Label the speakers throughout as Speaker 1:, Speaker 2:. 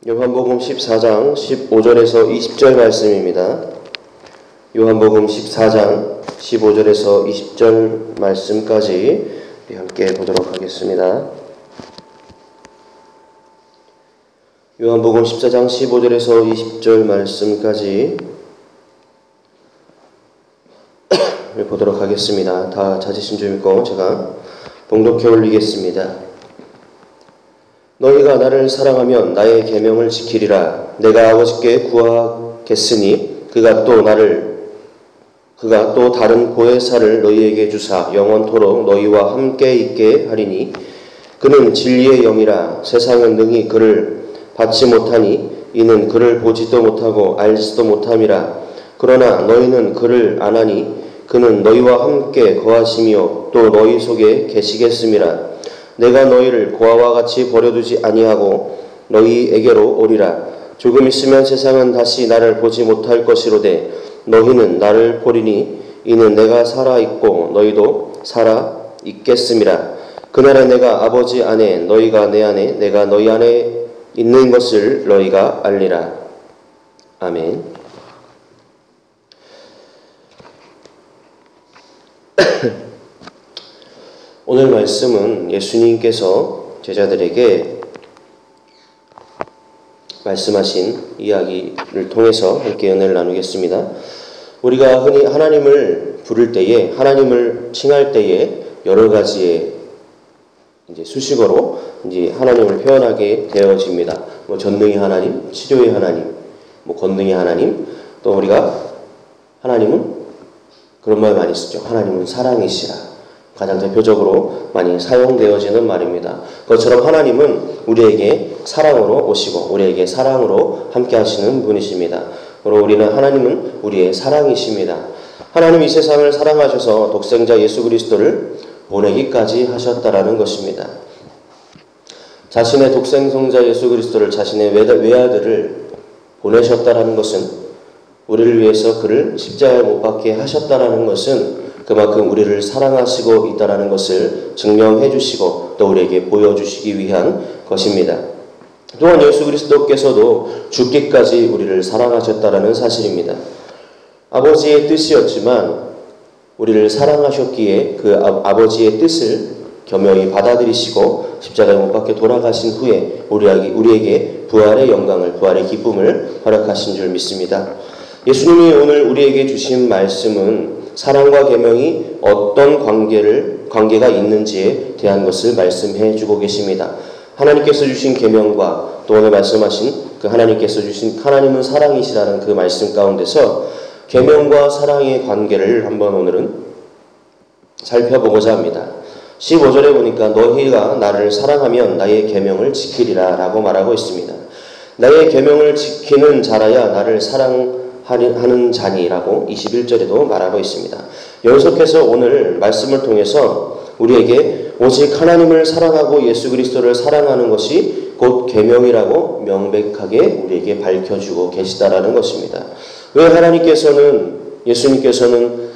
Speaker 1: 요한복음 14장 15절에서 20절 말씀입니다. 요한복음 14장 15절에서 20절 말씀까지 함께 보도록 하겠습니다. 요한복음 14장 15절에서 20절 말씀까지 보도록 하겠습니다. 다 찾으신 줄 믿고 제가 봉독해 올리겠습니다. 너희가 나를 사랑하면 나의 계명을 지키리라. 내가 아버지께 구하겠으니 그가 또 다른 보혜사를 너희에게 주사 영원토록 너희와 함께 있게 하리니 그는 진리의 영이라. 세상은 능히 그를 받지 못하니 이는 그를 보지도 못하고 알지도 못함이라. 그러나 너희는 그를 아나니 그는 너희와 함께 거하시며 또 너희 속에 계시겠음이라. 내가 너희를 고아와 같이 버려두지 아니하고 너희에게로 오리라. 조금 있으면 세상은 다시 나를 보지 못할 것이로되 너희는 나를 보리니 이는 내가 살아있고 너희도 살아있겠음이라. 그날에 내가 아버지 안에 너희가 내 안에 내가 너희 안에 있는 것을 너희가 알리라. 아멘. 오늘 말씀은 예수님께서 제자들에게 말씀하신 이야기를 통해서 함께 은혜를 나누겠습니다. 우리가 흔히 하나님을 부를 때에, 하나님을 칭할 때에 여러 가지의 수식어로 하나님을 표현하게 되어집니다. 전능의 하나님, 치료의 하나님, 권능의 하나님, 또 우리가 하나님은 그런 말 많이 쓰죠. 하나님은 사랑이시라. 가장 대표적으로 많이 사용되어지는 말입니다. 그것처럼 하나님은 우리에게 사랑으로 오시고 우리에게 사랑으로 함께 하시는 분이십니다. 그리고 하나님은 우리의 사랑이십니다. 하나님 이 세상을 사랑하셔서 독생자 예수 그리스도를 보내기까지 하셨다라는 것입니다. 자신의 독생성자 예수 그리스도를 자신의 외아들을 보내셨다라는 것은 우리를 위해서 그를 십자가에 못 박게 하셨다라는 것은 그만큼 우리를 사랑하시고 있다는 것을 증명해 주시고 또 우리에게 보여주시기 위한 것입니다. 또한 예수 그리스도께서도 죽기까지 우리를 사랑하셨다는 사실입니다. 아버지의 뜻이었지만 우리를 사랑하셨기에 그 아버지의 뜻을 겸허히 받아들이시고 십자가에 못 박혀 돌아가신 후에 우리에게 부활의 영광을, 부활의 기쁨을 허락하신 줄 믿습니다. 예수님이 오늘 우리에게 주신 말씀은 사랑과 계명이 어떤 관계가 있는지에 대한 것을 말씀해 주고 계십니다. 하나님께서 주신 계명과 또 오늘 말씀하신 그 하나님께서 주신 하나님은 사랑이시라는 그 말씀 가운데서 계명과 사랑의 관계를 한번 오늘은 살펴보고자 합니다. 15절에 보니까 너희가 나를 사랑하면 나의 계명을 지키리라 라고 말하고 있습니다. 나의 계명을 지키는 자라야 나를 사랑하는 자니라고 21절에도 말하고 있습니다. 연속해서 오늘 말씀을 통해서 우리에게 오직 하나님을 사랑하고 예수 그리스도를 사랑하는 것이 곧 계명이라고 명백하게 우리에게 밝혀주고 계시다라는 것입니다. 왜 예수님께서는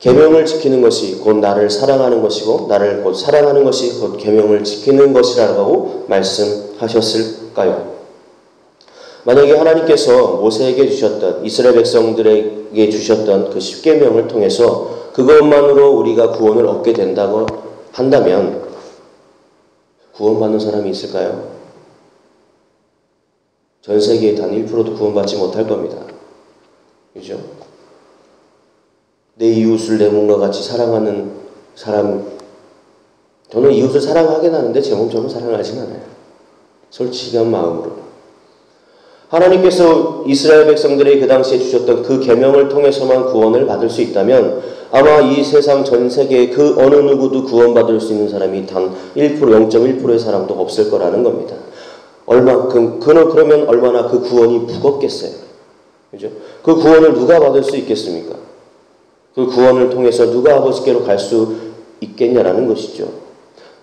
Speaker 1: 계명을 지키는 것이 곧 나를 사랑하는 것이고 나를 곧 사랑하는 것이 곧 계명을 지키는 것이라고 말씀하셨을까요? 만약에 하나님께서 모세에게 주셨던 이스라엘 백성들에게 주셨던 그 십계명을 통해서 그것만으로 우리가 구원을 얻게 된다고 한다면 구원받는 사람이 있을까요? 전 세계의 단 1%도 구원받지 못할 겁니다. 그죠? 내 이웃을 내 몸과 같이 사랑하는 사람, 저는 이웃을 사랑하긴 하는데 제 몸처럼 사랑하진 않아요. 솔직한 마음으로. 하나님께서 이스라엘 백성들에게 그 당시에 주셨던 그 계명을 통해서만 구원을 받을 수 있다면 아마 이 세상 전 세계에 그 어느 누구도 구원받을 수 있는 사람이 단 1%, 0.1%의 사람도 없을 거라는 겁니다. 그러면 얼마나 그 구원이 무겁겠어요. 그죠? 그 구원을 누가 받을 수 있겠습니까? 그 구원을 통해서 누가 아버지께로 갈 수 있겠냐라는 것이죠.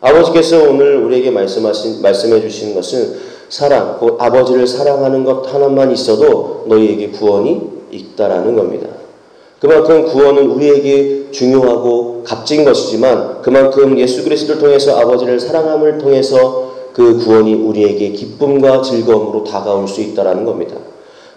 Speaker 1: 아버지께서 오늘 우리에게 말씀해 주신 것은 사랑, 곧 아버지를 사랑하는 것 하나만 있어도 너희에게 구원이 있다라는 겁니다. 그만큼 구원은 우리에게 중요하고 값진 것이지만 그만큼 예수 그리스도를 통해서 아버지를 사랑함을 통해서 그 구원이 우리에게 기쁨과 즐거움으로 다가올 수 있다라는 겁니다.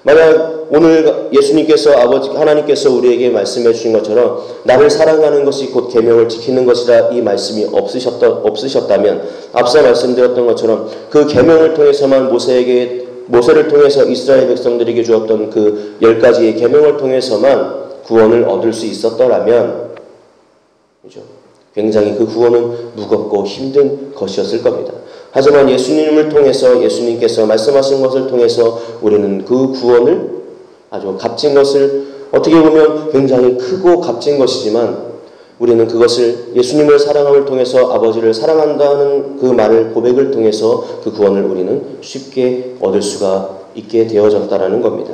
Speaker 1: 만약 오늘 예수님께서 하나님께서 우리에게 말씀해 주신 것처럼 나를 사랑하는 것이 곧 계명을 지키는 것이라 이 말씀이 없으셨다면 앞서 말씀드렸던 것처럼 그 계명을 통해서만 모세를 통해서 이스라엘 백성들에게 주었던 그 10가지의 계명을 통해서만 구원을 얻을 수 있었더라면 그죠? 굉장히 그 구원은 무겁고 힘든 것이었을 겁니다. 하지만 예수님을 통해서 예수님께서 말씀하신 것을 통해서 우리는 그 구원을 아주 값진 것을 어떻게 보면 굉장히 크고 값진 것이지만 우리는 그것을 예수님을 사랑함을 통해서 아버지를 사랑한다는 그 말을 고백을 통해서 그 구원을 우리는 쉽게 얻을 수가 있게 되어졌다라는 겁니다.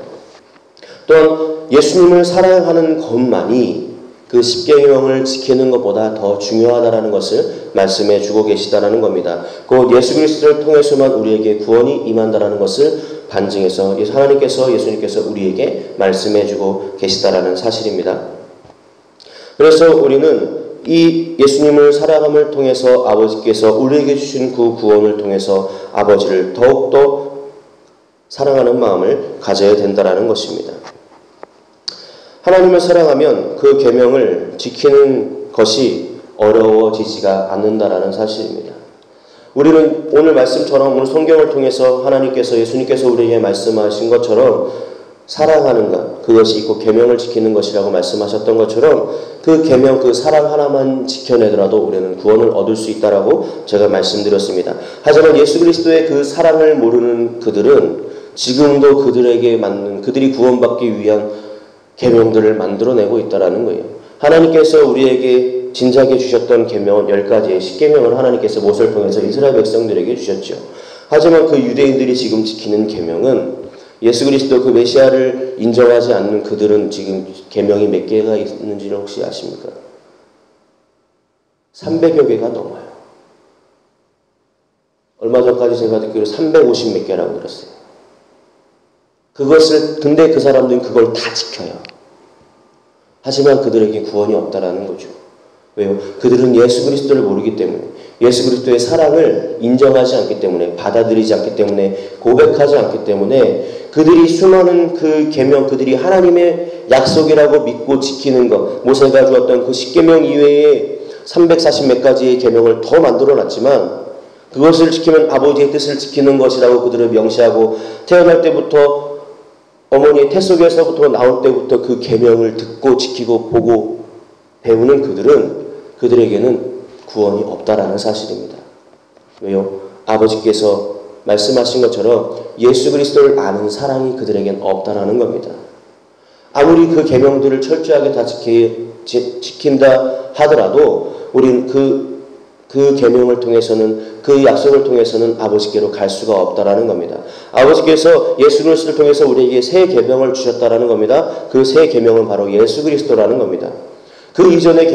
Speaker 1: 또한 예수님을 사랑하는 것만이 그 십계명을 지키는 것보다 더 중요하다라는 것을 말씀해 주고 계시다라는 겁니다. 곧 예수 그리스도를 통해서만 우리에게 구원이 임한다라는 것을 반증해서 예수님께서 우리에게 말씀해 주고 계시다라는 사실입니다. 그래서 우리는 이 예수님을 사랑함을 통해서 아버지께서 우리에게 주신 그 구원을 통해서 아버지를 더욱더 사랑하는 마음을 가져야 된다라는 것입니다. 하나님을 사랑하면 그 계명을 지키는 것이 어려워지지가 않는다라는 사실입니다. 우리는 오늘 말씀처럼 오늘 성경을 통해서 하나님께서 예수님께서 우리에게 말씀하신 것처럼 사랑하는 것 그것이 있고 계명을 지키는 것이라고 말씀하셨던 것처럼 그 계명 그 사랑 하나만 지켜내더라도 우리는 구원을 얻을 수 있다라고 제가 말씀드렸습니다. 하지만 예수 그리스도의 그 사랑을 모르는 그들은 지금도 그들에게 맞는 그들이 구원받기 위한 계명들을 만들어내고 있다라는 거예요. 하나님께서 우리에게 진작에 주셨던 계명은 10가지의 십계명을 하나님께서 모세를 통해서 이스라엘 백성들에게 주셨죠. 하지만 그 유대인들이 지금 지키는 계명은 예수 그리스도 그 메시아를 인정하지 않는 그들은 지금 계명이 몇 개가 있는지를 혹시 아십니까? 300여 개가 넘어요. 얼마 전까지 제가 듣기로 350 몇 개라고 들었어요. 근데 그 사람들은 그걸 다 지켜요. 하지만 그들에게 구원이 없다라는 거죠. 왜요? 그들은 예수 그리스도를 모르기 때문에, 예수 그리스도의 사랑을 인정하지 않기 때문에, 받아들이지 않기 때문에, 고백하지 않기 때문에 그들이 수많은 그 계명, 그들이 하나님의 약속이라고 믿고 지키는 것, 모세가 주었던 그 십계명 이외에 340 몇 가지의 계명을 더 만들어놨지만 그것을 지키면 아버지의 뜻을 지키는 것이라고 그들을 명시하고 태어날 때부터 어머니의 태 속에서부터 나올 때부터 그 계명을 듣고 지키고 보고 배우는 그들에게는 구원이 없다라는 사실입니다. 왜요? 아버지께서 말씀하신 것처럼 예수 그리스도를 아는 사랑이 그들에겐 없다라는 겁니다. 아무리 그 계명들을 철저하게 다 지킨다 하더라도 우린 그 계명을 통해서는 그 약속을 통해서는 아버지께로 갈 수가 없다라는 겁니다. 아버지께서 예수 그리스도를 통해서 우리에게 새 계명을 주셨다라는 겁니다. 그 새 계명은 바로 예수 그리스도라는 겁니다. 그 이전의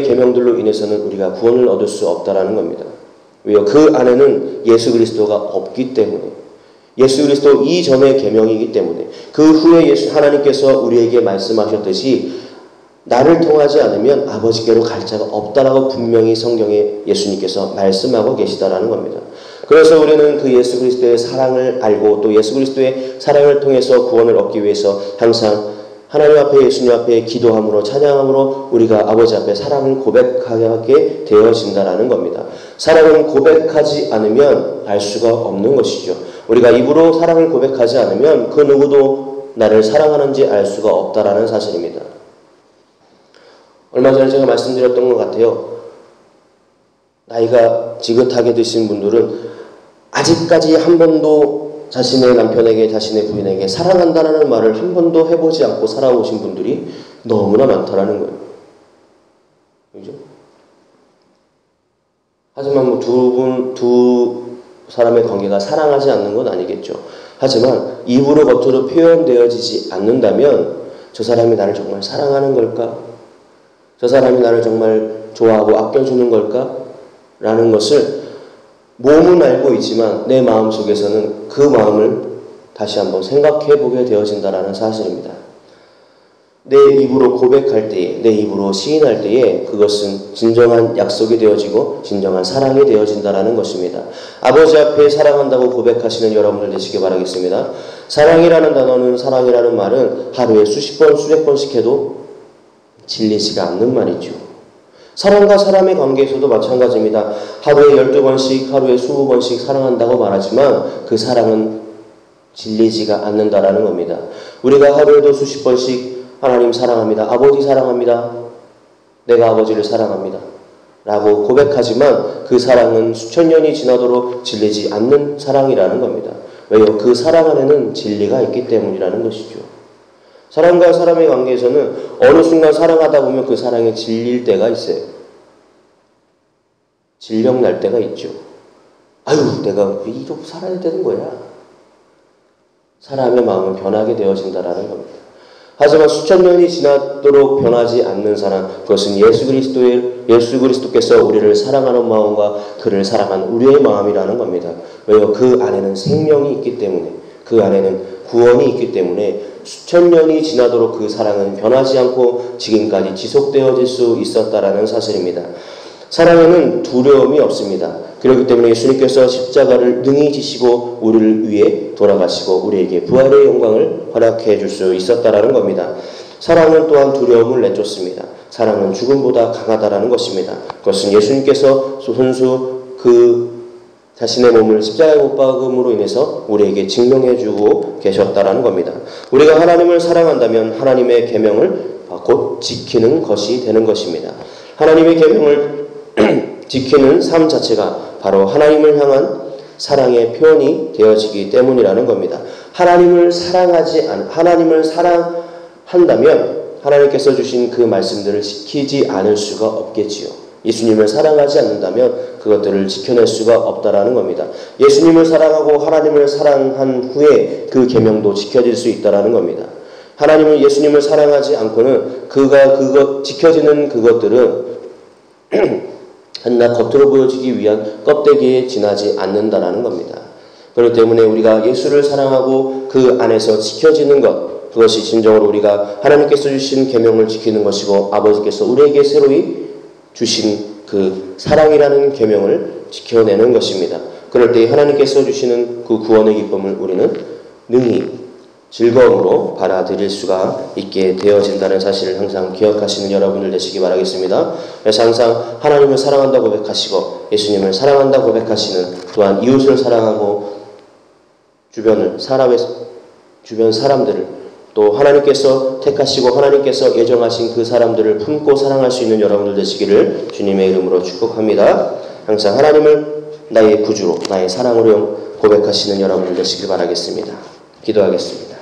Speaker 1: 계명들로 인해서는 우리가 구원을 얻을 수 없다라는 겁니다. 왜요? 그 안에는 예수 그리스도가 없기 때문에, 예수 그리스도 이전의 계명이기 때문에, 그 후에 하나님께서 우리에게 말씀하셨듯이 나를 통하지 않으면 아버지께로 갈 자가 없다라고 분명히 성경에 예수님께서 말씀하고 계시다라는 겁니다. 그래서 우리는 그 예수 그리스도의 사랑을 알고 또 예수 그리스도의 사랑을 통해서 구원을 얻기 위해서 항상 하나님 앞에 예수님 앞에 기도함으로 찬양함으로 우리가 아버지 앞에 사랑을 고백하게 되어진다라는 겁니다. 사랑은 고백하지 않으면 알 수가 없는 것이죠. 우리가 입으로 사랑을 고백하지 않으면 그 누구도 나를 사랑하는지 알 수가 없다라는 사실입니다. 얼마 전에 제가 말씀드렸던 것 같아요. 나이가 지긋하게 드신 분들은 아직까지 한 번도 자신의 남편에게 자신의 부인에게 사랑한다는 말을 한 번도 해보지 않고 살아오신 분들이 너무나 많다라는 거예요. 그죠? 하지만 두 사람의 관계가 사랑하지 않는 건 아니겠죠. 하지만 입으로 겉으로 표현되어지지 않는다면 저 사람이 나를 정말 사랑하는 걸까? 저 사람이 나를 정말 좋아하고 아껴주는 걸까? 라는 것을 몸은 알고 있지만 내 마음속에서는 그 마음을 다시 한번 생각해 보게 되어진다라는 사실입니다. 내 입으로 고백할 때에, 내 입으로 시인할 때에 그것은 진정한 약속이 되어지고 진정한 사랑이 되어진다는 것입니다. 아버지 앞에 사랑한다고 고백하시는 여러분들 되시기 바라겠습니다. 사랑이라는 단어는, 사랑이라는 말은 하루에 수십 번, 수백 번씩 해도 질리지가 않는 말이죠. 사람과 사람의 관계에서도 마찬가지입니다. 하루에 12번씩, 하루에 20번씩 사랑한다고 말하지만 그 사랑은 질리지가 않는다라는 겁니다. 우리가 하루에도 수십 번씩 하나님 사랑합니다. 아버지 사랑합니다. 내가 아버지를 사랑합니다. 라고 고백하지만 그 사랑은 수천 년이 지나도록 질리지 않는 사랑이라는 겁니다. 왜요? 그 사랑 안에는 진리가 있기 때문이라는 것이죠. 사람과 사람의 관계에서는 어느 순간 사랑하다 보면 그 사랑이 질릴 때가 있어요. 질병 날 때가 있죠. 아유, 내가 왜 이러고 살아야 되는 거야? 사람의 마음은 변하게 되어진다라는 겁니다. 하지만 수천 년이 지나도록 변하지 않는 사랑, 그것은 예수 그리스도께서 우리를 사랑하는 마음과 그를 사랑한 우리의 마음이라는 겁니다. 왜요? 그 안에는 생명이 있기 때문에, 그 안에는 구원이 있기 때문에 수천 년이 지나도록 그 사랑은 변하지 않고 지금까지 지속되어질 수 있었다라는 사실입니다. 사랑에는 두려움이 없습니다. 그렇기 때문에 예수님께서 십자가를 능히 지시고 우리를 위해 돌아가시고 우리에게 부활의 영광을 허락해 줄 수 있었다라는 겁니다. 사랑은 또한 두려움을 내쫓습니다. 사랑은 죽음보다 강하다라는 것입니다. 그것은 예수님께서 손수 자신의 몸을 십자가에 못 박음으로 인해서 우리에게 증명해주고 계셨다라는 겁니다. 우리가 하나님을 사랑한다면 하나님의 계명을 곧 지키는 것이 되는 것입니다. 하나님의 계명을 지키는 삶 자체가 바로 하나님을 향한 사랑의 표현이 되어지기 때문이라는 겁니다. 하나님을 사랑한다면 하나님께서 주신 그 말씀들을 지키지 않을 수가 없겠지요. 예수님을 사랑하지 않는다면 그것들을 지켜낼 수가 없다라는 겁니다. 예수님을 사랑하고 하나님을 사랑한 후에 그 계명도 지켜질 수 있다라는 겁니다. 예수님을 사랑하지 않고는 지켜지는 그것들은 한낱 겉으로 보여지기 위한 껍데기에 지나지 않는다라는 겁니다. 그렇기 때문에 우리가 예수를 사랑하고 그 안에서 지켜지는 것, 그것이 진정으로 우리가 하나님께서 주신 계명을 지키는 것이고 아버지께서 우리에게 새로이 주신 그 사랑이라는 계명을 지켜내는 것입니다. 그럴 때 하나님께서 주시는 그 구원의 기쁨을 우리는 능히 즐거움으로 받아들일 수가 있게 되어진다는 사실을 항상 기억하시는 여러분들 되시기 바라겠습니다. 그래서 항상 하나님을 사랑한다고 고백하시고 예수님을 사랑한다고 고백하시는, 또한 이웃을 사랑하고 주변 사람들을 또 하나님께서 택하시고 하나님께서 예정하신 그 사람들을 품고 사랑할 수 있는 여러분들 되시기를 주님의 이름으로 축복합니다. 항상 하나님을 나의 구주로, 나의 사랑으로 고백하시는 여러분들 되시길 바라겠습니다. 기도하겠습니다.